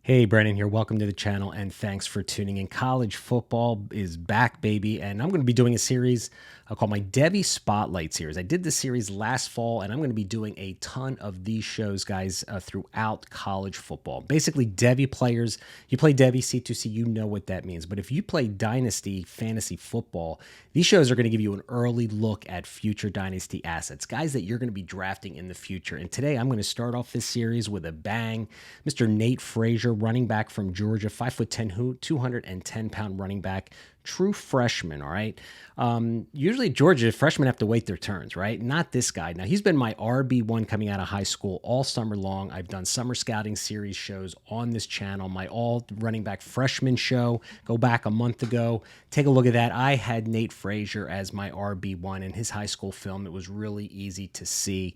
Hey, Brandon here. Welcome to the channel and thanks for tuning in. College football is back, baby. And I'm going to be doing a series called my Devy Spotlight series. I did this series last fall and I'm going to be doing a ton of these shows, guys, throughout college football. Basically, Devy players. You play Devy C2C, you know what that means. But if you play Dynasty fantasy football, these shows are going to give you an early look at future Dynasty assets, guys that you're going to be drafting in the future. And today I'm going to start off this series with a bang. Mr. Nate Frazier, running back from Georgia, 5'10", 210-pound running back, true freshman, all right? Usually Georgia, freshmen have to wait their turns, right? Not this guy. Now, he's been my RB1 coming out of high school all summer long. I've done summer scouting series shows on this channel. My all running back freshman show, go back a month ago. Take a look at that. I had Nate Frazier as my RB1 in his high school film. It was really easy to see.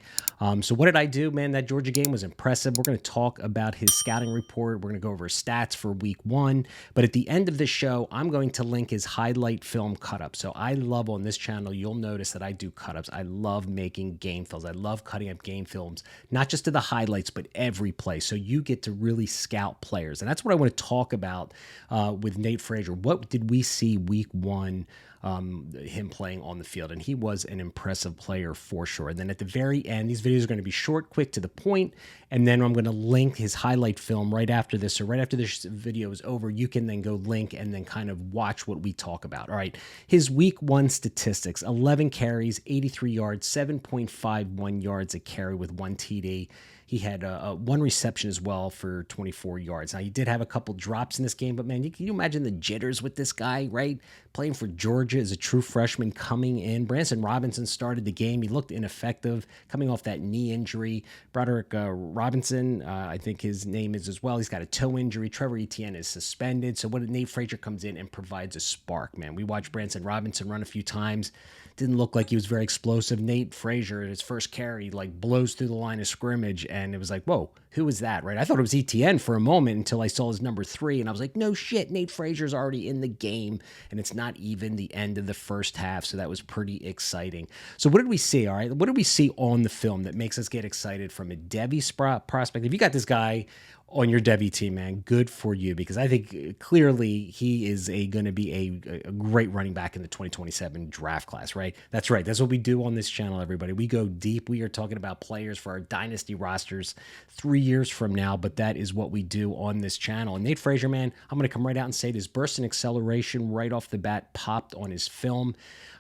So what did I do, man? That Georgia game was impressive. We're going to talk about his scouting report. We're going to go over his stats for week 1. But at the end of the show, I'm going to link his highlight film cut-up. So I love on this channel, you'll notice that I do cut-ups. I love making game films. I love cutting up game films, not just to the highlights, but every play. So you get to really scout players. And that's what I want to talk about with Nate Frazier. What did we see week 1? Him playing on the field, and he was an impressive player for sure. And then at the very end, these videos are going to be short, quick, to the point, and then I'm going to link his highlight film right after this. So right after this video is over, you can then go link and then kind of watch what we talk about. All right, his week 1 statistics: 11 carries, 83 yards, 7.51 yards a carry with 1 TD. He had 1 reception as well for 24 yards. Now, he did have a couple drops in this game, but man, can you imagine the jitters with this guy, right? Playing for Georgia as a true freshman coming in. Branson Robinson started the game. He looked ineffective coming off that knee injury. Broderick Robinson, I think his name is as well. He's got a toe injury. Trevor Etienne is suspended. So Nate Frazier comes in and provides a spark, man. We watched Branson Robinson run a few times. Didn't look like he was very explosive. Nate Frazier, his first carry, like blows through the line of scrimmage, and it was like, whoa, who is that, right? I thought it was Etienne for a moment until I saw his number 3, and I was like, no shit, Nate Frazier's already in the game, and it's not even the end of the first half, so that was pretty exciting. So what did we see, all right? What did we see on the film that makes us get excited from a Devy prospect? If you got this guy on your Devy team, man, good for you, because I think clearly he is going to be a great running back in the 2027 draft class, right? That's right. That's what we do on this channel, everybody. We go deep. We are talking about players for our Dynasty rosters 3 years from now, but that is what we do on this channel. And Nate Frazier, man, I'm going to come right out and say this burst in acceleration right off the bat popped on his film.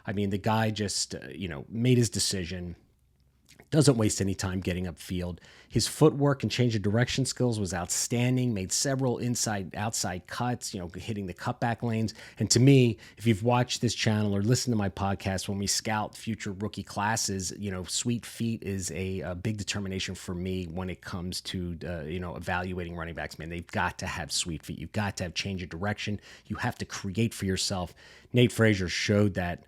I mean, the guy just, made his decision. Doesn't waste any time getting upfield. His footwork and change of direction skills was outstanding. Made several inside-outside cuts, hitting the cutback lanes. And to me, if you've watched this channel or listened to my podcast when we scout future rookie classes, sweet feet is a big determination for me when it comes to, evaluating running backs, man. They've got to have sweet feet. You've got to have change of direction. You have to create for yourself. Nate Frazier showed that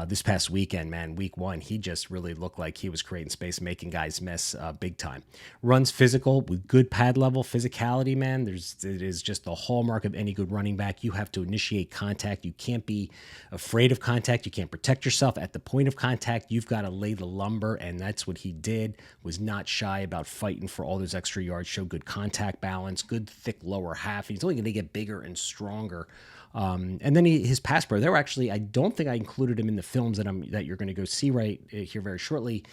this past weekend, man. Week 1, he just really looked like he was creating space, making guys miss big time. Runs physical with good pad level physicality, man. It is just the hallmark of any good running back. You have to initiate contact. You can't be afraid of contact. You can't protect yourself at the point of contact. You've got to lay the lumber, and that's what he did. Was not shy about fighting for all those extra yards. Showed good contact balance, good thick lower half. He's only going to get bigger and stronger. And then his pass pro, there were actually, I don't think I included him in the films that you're going to go see right here very shortly.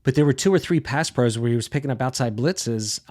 But there were 2 or 3 pass pros where he was picking up outside blitzes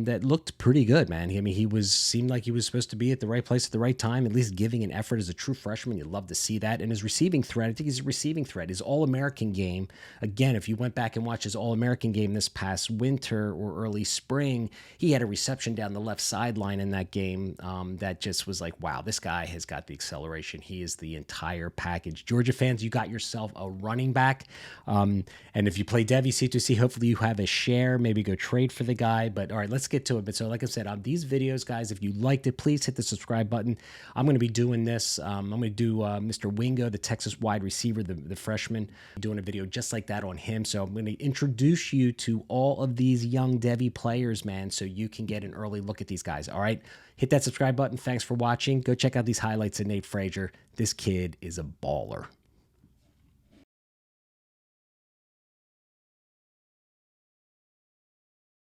that looked pretty good, man. I mean, seemed like he was supposed to be at the right place at the right time, at least giving an effort as a true freshman. You'd love to see that. And his receiving threat, I think his receiving threat, his All-American game. Again, if you went back and watched his All-American game this past winter or early spring, he had a reception down the left sideline in that game that just was like, wow, this guy has got the acceleration. He is the entire package. Georgia fans, you got yourself a running back. And if you play Devy C2C, hopefully you have a share, maybe go trade for the guy. But all right, let's get to it. But so like I said, on these videos, guys, if you liked it, please hit the subscribe button. I'm going to be doing this. I'm going to do Mr. Wingo, the Texas wide receiver, the freshman, doing a video just like that on him. So I'm going to introduce you to all of these young Devy players, man, so you can get an early look at these guys. All right, hit that subscribe button. Thanks for watching. Go check out these highlights of Nate Frazier. This kid is a baller.